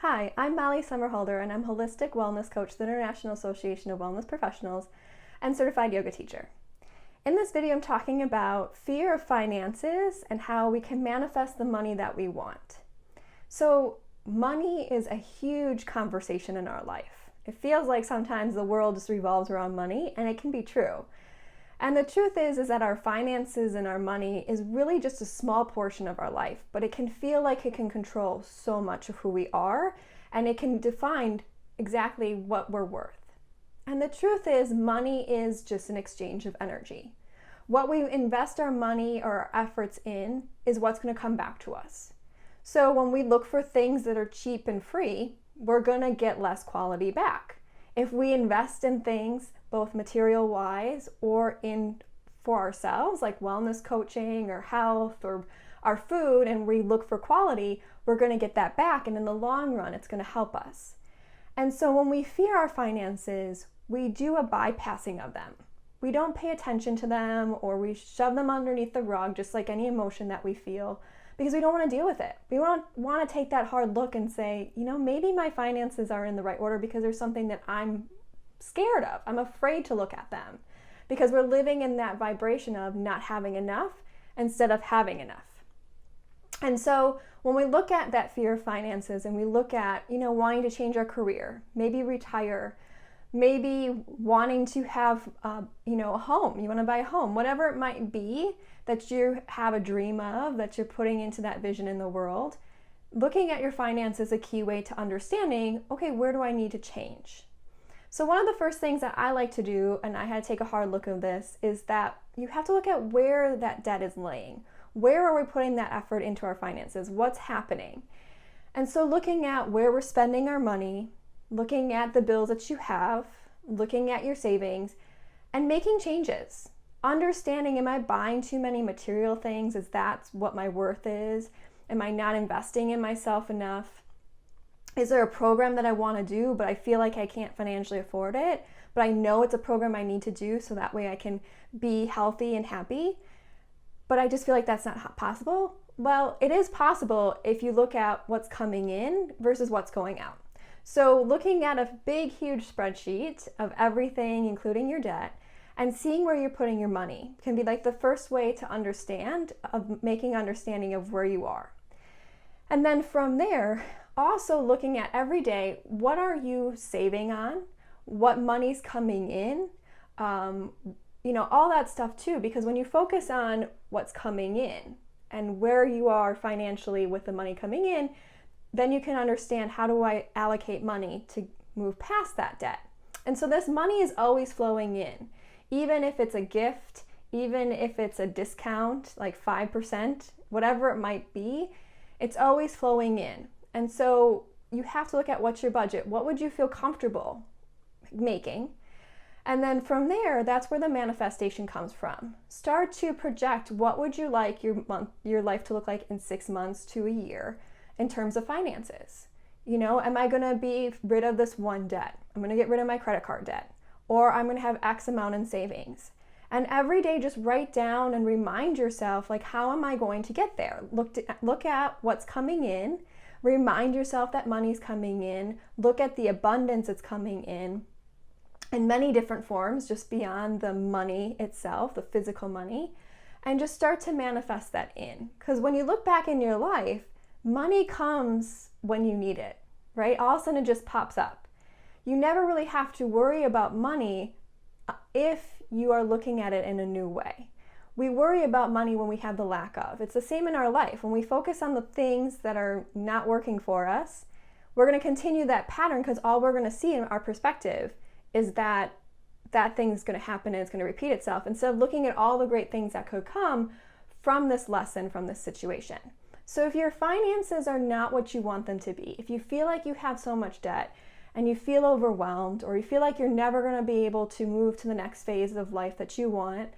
Hi, I'm Sommerhalder, and I'm Holistic Wellness Coach at the International Association of Wellness Professionals and Certified Yoga Teacher. In this video, I'm talking about fear of finances and how we can manifest the money that we want. So, money is a huge conversation in our life. It feels like sometimes the world just revolves around money, and it can be true. And the truth is that our finances and our money is really just a small portion of our life, but it can feel like it can control so much of who we are, and it can define exactly what we're worth. And the truth is, money is just an exchange of energy. What we invest our money or our efforts in is what's going to come back to us. So when we look for things that are cheap and free, we're going to get less quality back. If we invest in things, both material-wise or for ourselves, like wellness coaching or health or our food, and we look for quality, we're going to get that back, and in the long run, it's going to help us. And so when we fear our finances, we do a bypassing of them. We don't pay attention to them, or we shove them underneath the rug, just like any emotion that we feel, because we don't want to deal with it. We want to take that hard look and say, maybe my finances are in the right order because there's something that I'm scared of. I'm afraid to look at them because we're living in that vibration of not having enough instead of having enough. And so when we look at that fear of finances and we look at, wanting to change our career, maybe retire, maybe wanting to have, a home, you want to buy a home, whatever it might be that you have a dream of, that you're putting into that vision in the world, looking at your finances is a key way to understanding, okay, where do I need to change? So one of the first things that I like to do, and I had to take a hard look at this, is that you have to look at where that debt is laying. Where are we putting that effort into our finances? What's happening? And so looking at where we're spending our money, looking at the bills that you have, looking at your savings, and making changes. Understanding, am I buying too many material things? Is that what my worth is? Am I not investing in myself enough? Is there a program that I want to do, but I feel like I can't financially afford it, but I know it's a program I need to do so that way I can be healthy and happy, but I just feel like that's not possible? Well, it is possible if you look at what's coming in versus what's going out. So looking at a big, huge spreadsheet of everything, including your debt, and seeing where you're putting your money can be like the first way to making understanding of where you are. And then from there, also looking at every day, what are you saving on? What money's coming in? All that stuff too, because when you focus on what's coming in and where you are financially with the money coming in, then you can understand, how do I allocate money to move past that debt? And so this money is always flowing in, even if it's a gift, even if it's a discount, like 5%, whatever it might be, it's always flowing in. And so you have to look at what's your budget. What would you feel comfortable making? And then from there, that's where the manifestation comes from. Start to project, what would you like your life to look like in 6 months to a year in terms of finances? Am I going to be rid of this one debt? I'm going to get rid of my credit card debt, or I'm going to have X amount in savings. And every day, just write down and remind yourself, like, how am I going to get there? Look at what's coming in. Remind yourself that money's coming in. Look at the abundance that's coming in many different forms, just beyond the money itself, the physical money, and just start to manifest that in. Because when you look back in your life, money comes when you need it, right? All of a sudden it just pops up. You never really have to worry about money if you are looking at it in a new way. We worry about money when we have the lack of. It's the same in our life. When we focus on the things that are not working for us, we're going to continue that pattern, because all we're going to see in our perspective is that thing's going to happen and it's going to repeat itself, instead of looking at all the great things that could come from this lesson, from this situation. So if your finances are not what you want them to be, if you feel like you have so much debt and you feel overwhelmed, or you feel like you're never going to be able to move to the next phase of life that you want,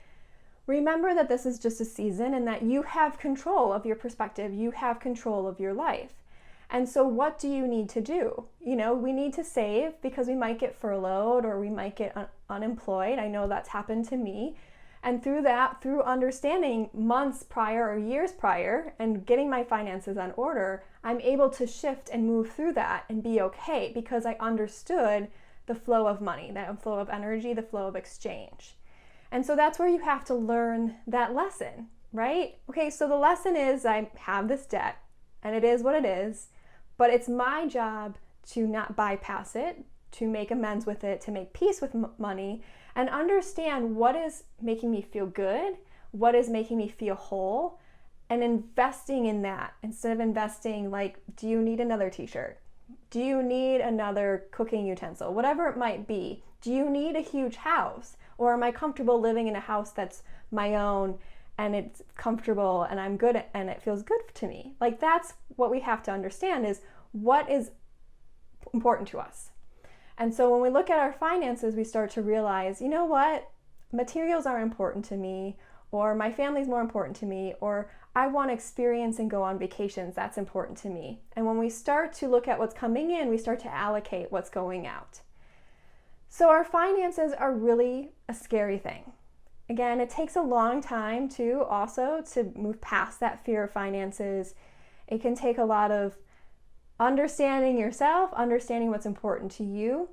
remember that this is just a season and that you have control of your perspective. You have control of your life. And so what do you need to do? We need to save, because we might get furloughed or we might get unemployed. I know that's happened to me. And through that, through understanding months prior or years prior and getting my finances on order, I'm able to shift and move through that and be okay because I understood the flow of money, that flow of energy, the flow of exchange. And so that's where you have to learn that lesson, right? Okay, so the lesson is I have this debt and it is what it is, but it's my job to not bypass it, to make amends with it, to make peace with money, and understand what is making me feel good, what is making me feel whole, and investing in that instead of investing like, do you need another t-shirt? Do you need another cooking utensil? Whatever it might be. Do you need a huge house? Or am I comfortable living in a house that's my own and it's comfortable and I'm good and it feels good to me? Like, that's what we have to understand, is what is important to us. And so when we look at our finances, we start to realize, you know what? Materials are important to me, or my family's more important to me, or I want to experience and go on vacations. That's important to me. And when we start to look at what's coming in, we start to allocate what's going out. So our finances are really a scary thing. Again, it takes a long time to move past that fear of finances. It can take a lot of understanding yourself, understanding what's important to you,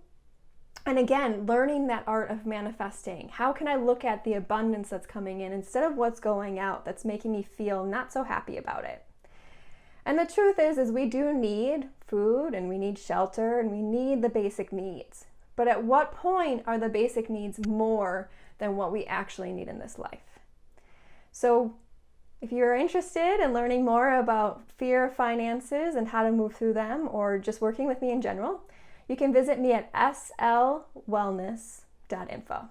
and again, learning that art of manifesting. How can I look at the abundance that's coming in instead of what's going out that's making me feel not so happy about it? And the truth is we do need food and we need shelter and we need the basic needs. But at what point are the basic needs more than what we actually need in this life? So if you're interested in learning more about fear of finances and how to move through them, or just working with me in general, you can visit me at slwellness.info.